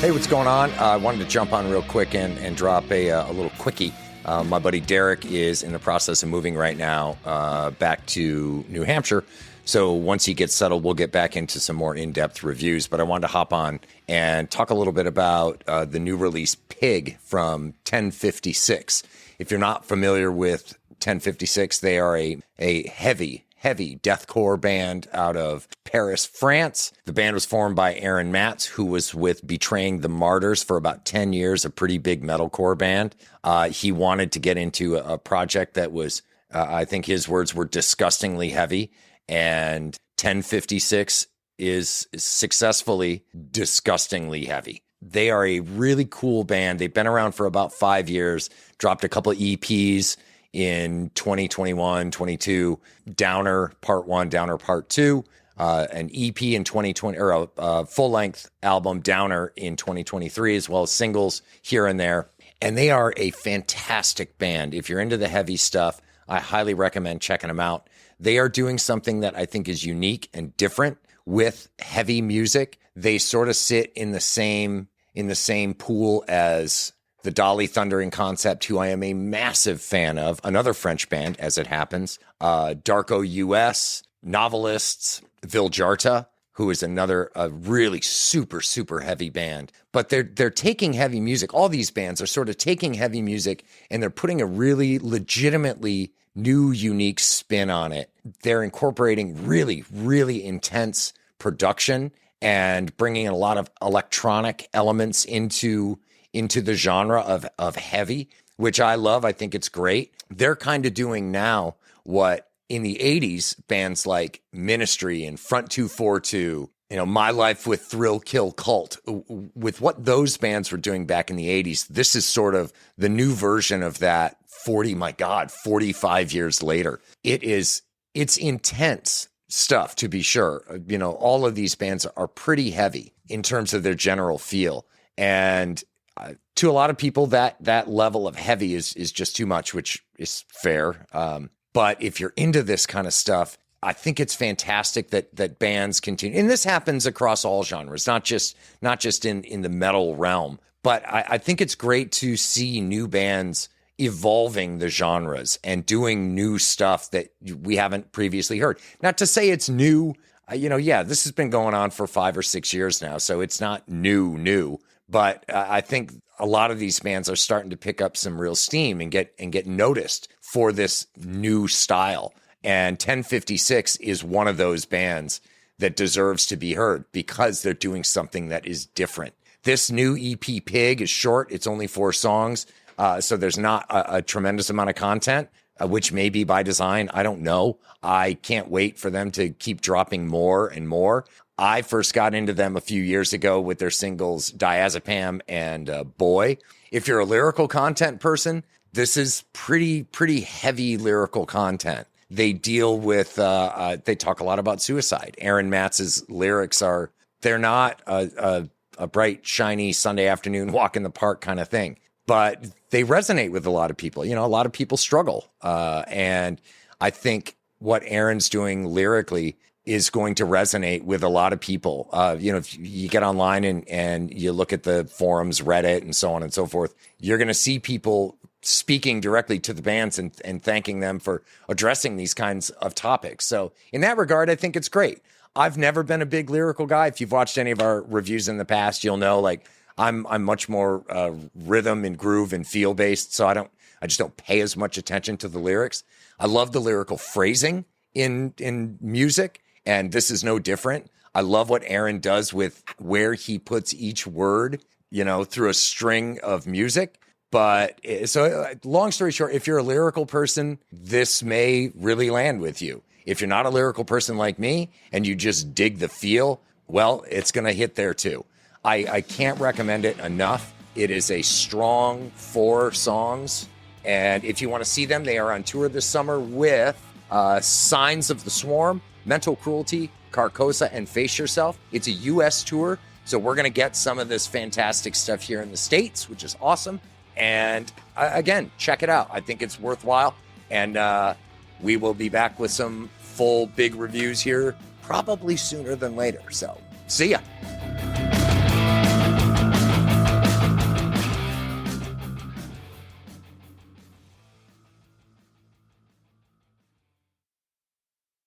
Hey, what's going on? I wanted to jump on real quick and drop a little quickie. My buddy Derek is in the process of moving right now back to New Hampshire. So once he gets settled, we'll get back into some more in-depth reviews. But I wanted to hop on and talk a little bit about the new release Pig from 1056. If you're not familiar with 1056, they are a heavy deathcore band out of Paris, France. The band was formed by Aaron Matz, who was with Betraying the Martyrs for about 10 years, a pretty big metalcore band. He wanted to get into a project that was, I think his words were disgustingly heavy, and 1056 is successfully disgustingly heavy. They are a really cool band. They've been around for about 5 years, dropped a couple of EPs in 2021, 22, Downer Part 1, Downer Part 2, an EP in 2020, or a full-length album, Downer, in 2023, as well as singles here and there. And they are a fantastic band. If you're into the heavy stuff, I highly recommend checking them out. They are doing something that I think is unique and different with heavy music. They sort of sit in the same pool as the Dolly Thundering Concept, who I am a massive fan of, another French band, as it happens, Darko US, Novelists, Viljarta, who is another really super heavy band. But they're taking heavy music. All these bands are sort of taking heavy music and they're putting a really legitimately new, unique spin on it. They're incorporating really intense production and bringing a lot of electronic elements into the genre of heavy, which I love. I think it's great. They're kind of doing now what in the 80s bands like Ministry and Front 242, My Life with Thrill Kill Cult, with what those bands were doing back in the 80s. This is sort of the new version of that 45 years later. It's intense stuff, to be sure. All of these bands are pretty heavy in terms of their general feel. And to a lot of people, that level of heavy is just too much, which is fair. But if you're into this kind of stuff, I think it's fantastic that bands continue. And this happens across all genres, not just in the metal realm. But I think it's great to see new bands evolving the genres and doing new stuff that we haven't previously heard. Not to say it's new. This has been going on for 5 or 6 years now, so it's not new. But I think a lot of these bands are starting to pick up some real steam and get noticed for this new style. And 1056 is one of those bands that deserves to be heard because they're doing something that is different. This new EP Pig is short. It's only 4 songs. So there's not a tremendous amount of content, which may be by design. I don't know. I can't wait for them to keep dropping more and more. I first got into them a few years ago with their singles Diazepam and Boy. If you're a lyrical content person, this is pretty heavy lyrical content. They deal with, they talk a lot about suicide. Aaron Matz's lyrics they're not a bright, shiny Sunday afternoon walk in the park kind of thing, but they resonate with a lot of people. A lot of people struggle. And I think what Aaron's doing lyrically is going to resonate with a lot of people. If you get online and you look at the forums, Reddit, and so on and so forth, you're going to see people speaking directly to the bands and thanking them for addressing these kinds of topics. So in that regard, I think it's great. I've never been a big lyrical guy. If you've watched any of our reviews in the past, you'll know, I'm much more rhythm and groove and feel based. So I just don't pay as much attention to the lyrics. I love the lyrical phrasing in music, and this is no different. I love what Aaron does with where he puts each word, through a string of music. But so long story short, if you're a lyrical person, this may really land with you. If you're not a lyrical person like me and you just dig the feel, well, it's going to hit there too. I can't recommend it enough. It is a strong 4 songs. And if you want to see them, they are on tour this summer with Signs of the Swarm, Mental Cruelty, Carcosa, and Face Yourself. It's a U.S. tour, so we're going to get some of this fantastic stuff here in the States, which is awesome. And again, check it out. I think it's worthwhile. And we will be back with some full big reviews here probably sooner than later. So see ya.